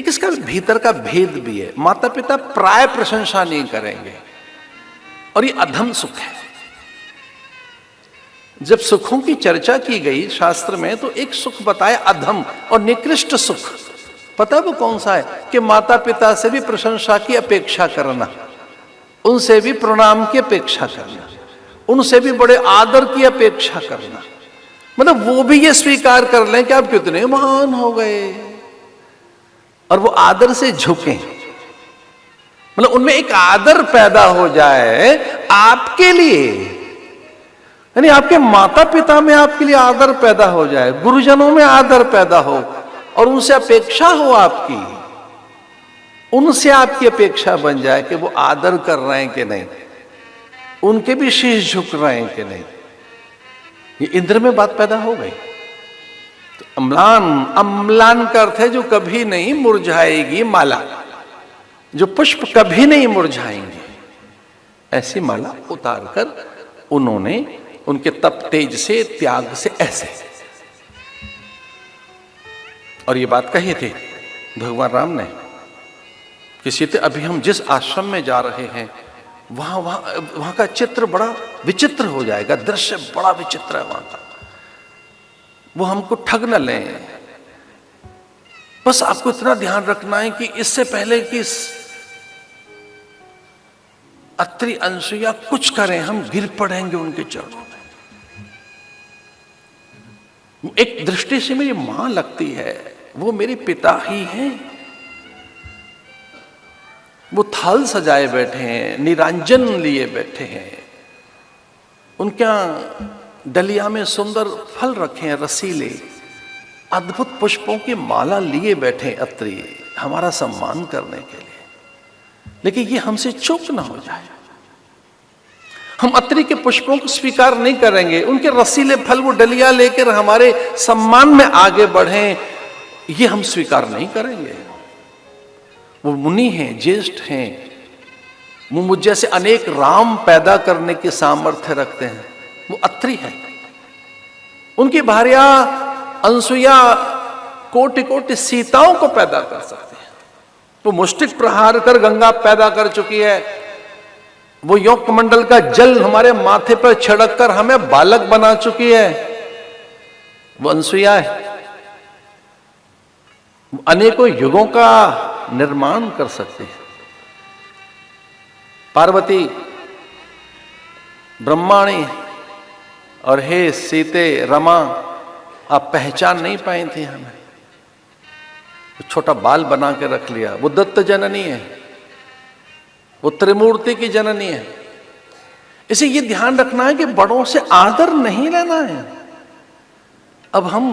एक इसका भीतर का भेद भी है। माता पिता प्राय प्रशंसा नहीं करेंगे और ये अधम सुख है। जब सुखों की चर्चा की गई शास्त्र में तो एक सुख बताया अधम और निकृष्ट सुख। पता है वो कौन सा है? कि माता पिता से भी प्रशंसा की अपेक्षा करना, उनसे भी प्रणाम की अपेक्षा करना, उनसे भी बड़े आदर की अपेक्षा करना। मतलब वो भी ये स्वीकार कर लें कि आप कितने महान हो गए और वो आदर से झुकें। मतलब उनमें एक आदर पैदा हो जाए आपके लिए, यानी आपके माता पिता में आपके लिए आदर पैदा हो जाए, गुरुजनों में आदर पैदा हो और उनसे अपेक्षा हो आपकी, उनसे आपकी अपेक्षा बन जाए कि वो आदर कर रहे हैं कि नहीं, उनके भी शीश झुक रहे हैं कि नहीं। ये इंद्र में बात पैदा हो गई। तो अम्लान का अर्थ है जो कभी नहीं मुरझाएगी माला, जो पुष्प कभी नहीं मुरझाएंगे, ऐसी माला उतारकर उन्होंने उनके तप तेज से त्याग से ऐसे। और ये बात कही थी भगवान राम ने किसी थे। अभी हम जिस आश्रम में जा रहे हैं वहां का चित्र बड़ा विचित्र हो जाएगा, दृश्य बड़ा विचित्र है वहां का, वो हमको ठग न लें। बस आपको इतना ध्यान रखना है कि इससे पहले कि अत्रि अनसुईया कुछ करें हम गिर पड़ेंगे उनके चरणों में। एक दृष्टि से मेरी मां लगती है, वो मेरे पिता ही हैं। वो थाल सजाए बैठे हैं, निरांजन लिए बैठे हैं, उनके डलिया में सुंदर फल रखे हैं रसीले, अद्भुत पुष्पों की माला लिए बैठे अत्रि हमारा सम्मान करने के लिए। लेकिन ये हमसे चूक ना हो जाए, हम अत्रि के पुष्पों को स्वीकार नहीं करेंगे, उनके रसीले फल वो डलिया लेकर हमारे सम्मान में आगे बढ़ें, ये हम स्वीकार नहीं करेंगे। वो मुनि हैं, ज्येष्ठ हैं, वो मुझ जैसे अनेक राम पैदा करने की सामर्थ्य रखते हैं, वो अत्रि है। उनकी भार्या अनसुईया कोटि कोटि सीताओं को पैदा कर सकती है। वो मुष्टिक प्रहार कर गंगा पैदा कर चुकी है, वो योग मंडल का जल हमारे माथे पर छिड़क कर हमें बालक बना चुकी है, वो अनसुईया है। अनेकों युगों का निर्माण कर सकती है। पार्वती ब्रह्माणी और हे सीते रमा, आप पहचान नहीं पाई थी हमें, छोटा बाल बना के रख लिया। वो दत्त जननी है, वो त्रिमूर्ति की जननी है। इसे ये ध्यान रखना है कि बड़ों से आदर नहीं लेना है। अब हम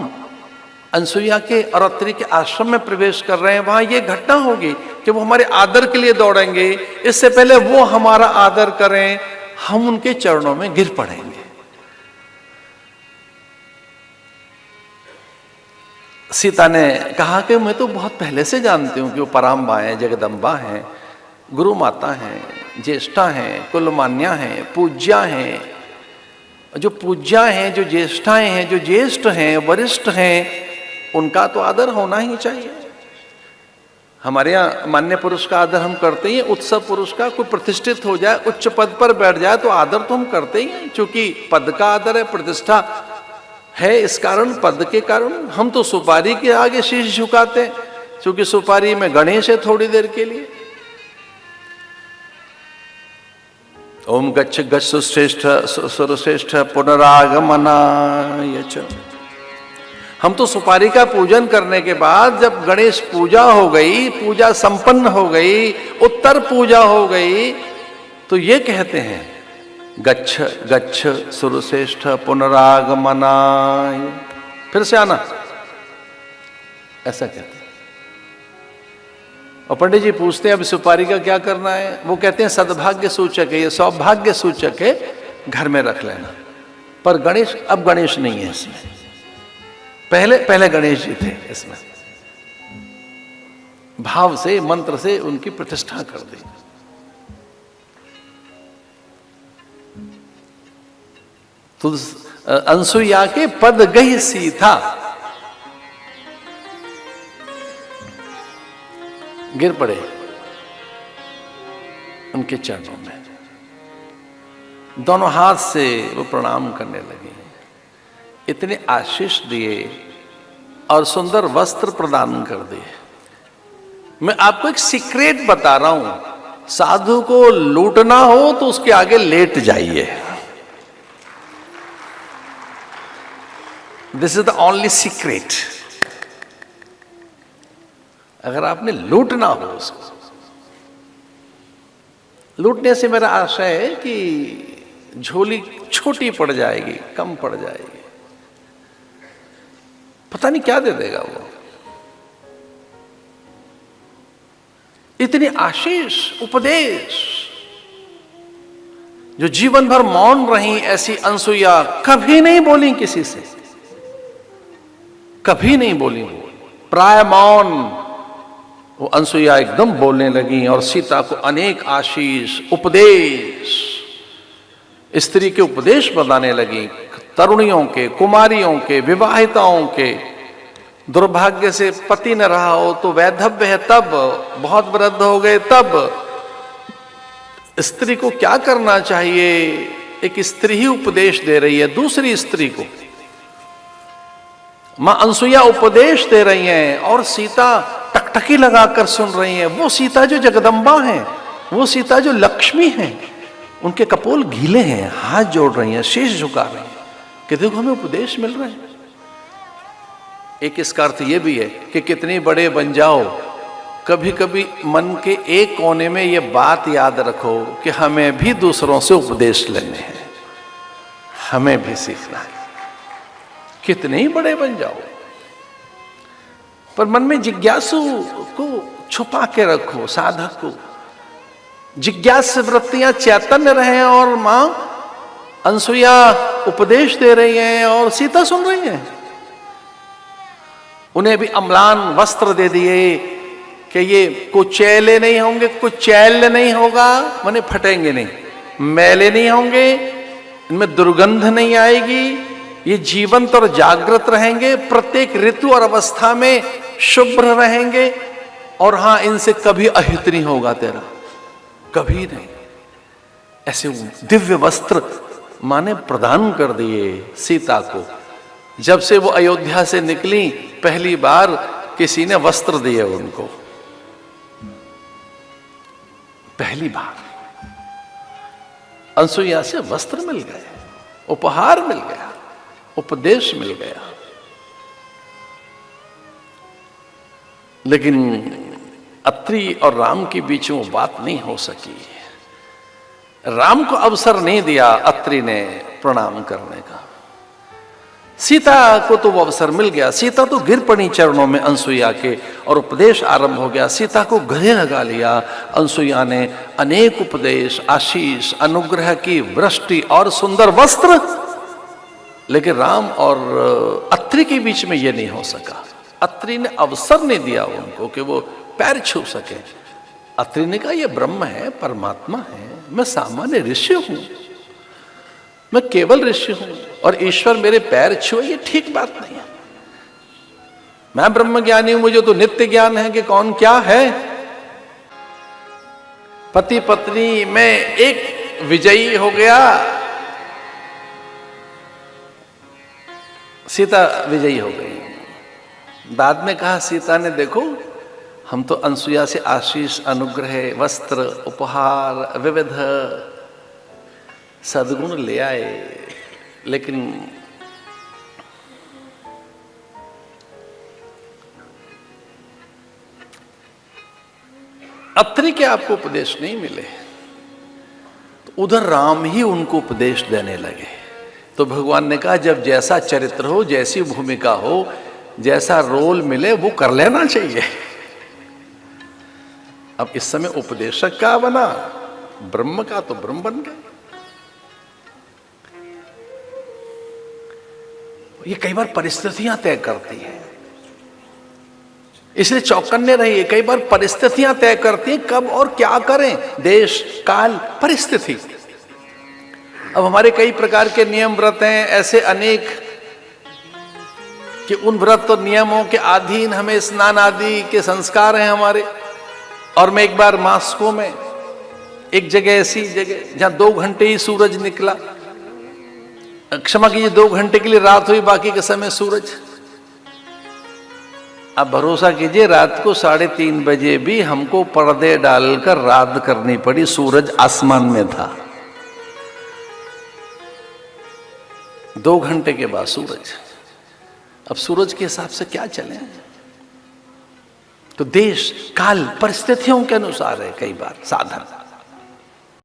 अनसुईया के और अत्रि के आश्रम में प्रवेश कर रहे हैं, वहां ये घटना होगी कि वो हमारे आदर के लिए दौड़ेंगे, इससे पहले वो हमारा आदर करें, हम उनके चरणों में गिर पड़ेंगे। सीता ने कहा कि मैं तो बहुत पहले से जानती हूं कि वो पराम्बा हैं, जगदम्बा हैं, गुरु माता हैं, ज्येष्ठा हैं, कुलमान्या हैं, पूज्या हैं। जो पूज्या हैं, जो ज्येष्ठाएं हैं, जो ज्येष्ठ हैं, वरिष्ठ हैं, उनका तो आदर होना ही चाहिए। हमारे यहाँ मान्य पुरुष का आदर हम करते ही हैं, उत्सव पुरुष का कोई प्रतिष्ठित हो जाए, उच्च पद पर बैठ जाए तो आदर तो हम करते ही हैं, क्योंकि पद का आदर है, प्रतिष्ठा है। इस कारण, पद के कारण हम तो सुपारी के आगे शीश झुकाते हैं, क्योंकि सुपारी में गणेश है थोड़ी देर के लिए। ओम गच्छ गच्छ श्रेष्ठ सुरश्रेष्ठ पुनरागमनाय च। हम तो सुपारी का पूजन करने के बाद जब गणेश पूजा हो गई, पूजा संपन्न हो गई, उत्तर पूजा हो गई, तो ये कहते हैं गच्छ गच्छ सुरश्रेष्ठ पुनरागमनाय, फिर से आना, ऐसा कहते हैं। और पंडित जी पूछते हैं अब सुपारी का क्या करना है? वो कहते हैं सद्भाग्य सूचक है, ये सौभाग्य सूचक है, घर में रख लेना। पर गणेश, अब गणेश नहीं है इसमें, पहले गणेश जी थे इसमें। भाव से, मंत्र से उनकी प्रतिष्ठा कर दी। तो अनसुईया के पद गई सीता, गिर पड़े उनके चरणों में, दोनों हाथ से वो प्रणाम करने लगे, इतने आशीष दिए और सुंदर वस्त्र प्रदान कर दिए। मैं आपको एक सीक्रेट बता रहा हूं, साधु को लूटना हो तो उसके आगे लेट जाइए। This is the only secret. अगर आपने लूटना हो उसको, लूटने से मेरा आशय है कि झोली छोटी पड़ जाएगी, कम पड़ जाएगी, पता नहीं क्या दे देगा वो। इतनी आशीष, उपदेश, जो जीवन भर मौन रही ऐसी अनसुईया कभी नहीं बोली किसी से, कभी नहीं बोली, प्राय मौन। वो अनसुईया एकदम बोलने लगी और सीता को अनेक आशीष, उपदेश, स्त्री के उपदेश बताने लगी, तरुणियों के, कुमारियों के, विवाहिताओं के। दुर्भाग्य से पति न रहा हो तो वैधव्य है तब, बहुत वृद्ध हो गए तब। स्त्री को क्या करना चाहिए, एक स्त्री ही उपदेश दे रही है दूसरी स्त्री को। मां अनसुईया उपदेश दे रही हैं और सीता टकटकी लगाकर सुन रही हैं। वो सीता जो जगदम्बा हैं, वो सीता जो लक्ष्मी हैं, उनके कपोल गीले हैं, हाथ जोड़ रही हैं, शीश झुका रही हैं कि देखो हमें उपदेश मिल रहे हैं। एक इसका अर्थ यह भी है कि कितने बड़े बन जाओ, कभी कभी मन के एक कोने में ये बात याद रखो कि हमें भी दूसरों से उपदेश लेने हैं, हमें भी सीखना है। कितने ही बड़े बन जाओ, पर मन में जिज्ञासु को छुपा के रखो, साधक को जिज्ञास वृत्तियां चैतन्य रहे। और मां अनसुईया उपदेश दे रही हैं और सीता सुन रही हैं। उन्हें भी अम्लान वस्त्र दे दिए कि ये कुचैले नहीं होंगे, कुचैल नहीं होगा, माने फटेंगे नहीं, मैले नहीं होंगे, इनमें दुर्गंध नहीं आएगी, ये जीवंत और जागृत रहेंगे, प्रत्येक ऋतु और अवस्था में शुभ्र रहेंगे। और हां, इनसे कभी अहित नहीं होगा तेरा, कभी नहीं। ऐसे दिव्य वस्त्र माने प्रदान कर दिए सीता को। जब से वो अयोध्या से निकली पहली बार किसी ने वस्त्र दिए उनको, पहली बार अनसुईया से वस्त्र मिल गए, उपहार मिल गया, उपदेश मिल गया। लेकिन अत्रि और राम के बीच में वो बात नहीं हो सकी। राम को अवसर नहीं दिया अत्रि ने प्रणाम करने का। सीता को तो वो अवसर मिल गया, सीता तो गिर पड़ी चरणों में अनसुईया के और उपदेश आरंभ हो गया। सीता को गले लगा लिया। अनसुईया ने अनेक उपदेश, आशीष, अनुग्रह की वृष्टि और सुंदर वस्त्र। लेकिन राम और अत्रि के बीच में यह नहीं हो सका। अत्रि ने अवसर नहीं दिया उनको कि वो पैर छू सके। अत्रि ने कहा, यह ब्रह्म है, परमात्मा है, मैं सामान्य ऋषि हूं, मैं केवल ऋषि हूं और ईश्वर मेरे पैर छुए, ये ठीक बात नहीं है। मैं ब्रह्म ज्ञानी हूं, मुझे तो नित्य ज्ञान है कि कौन क्या है। पति पत्नी में एक विजयी हो गया, सीता विजयी हो गई। बाद में कहा सीता ने, देखो हम तो अनसुईया से आशीष, अनुग्रह, वस्त्र, उपहार, विविध सद्गुण ले आए, लेकिन अत्रि के आपको उपदेश नहीं मिले। तो उधर राम ही उनको उपदेश देने लगे। तो भगवान ने कहा, जब जैसा चरित्र हो, जैसी भूमिका हो, जैसा रोल मिले वो कर लेना चाहिए। अब इस समय उपदेशक का बना, ब्रह्म का तो ब्रह्म बन गया। ये कई बार परिस्थितियां तय करती हैं, इसलिए चौकन्ने रहिए। कई बार परिस्थितियां तय करती हैं कब और क्या करें, देश, काल, परिस्थिति। अब हमारे कई प्रकार के नियम व्रत हैं, ऐसे अनेक कि उन व्रत और नियमों के अधीन हमें स्नान आदि के संस्कार हैं हमारे। और मैं एक बार मॉस्को में एक जगह, ऐसी जगह जहां 2 घंटे ही सूरज निकला, क्षमा कीजिए 2 घंटे के लिए रात हुई, बाकी के समय सूरज। अब भरोसा कीजिए रात को 3:30 बजे भी हमको पर्दे डालकर रात करनी पड़ी, सूरज आसमान में था। 2 घंटे के बाद सूरज। अब सूरज के हिसाब से क्या चले? तो देश काल परिस्थितियों के अनुसार है कई बार साधन।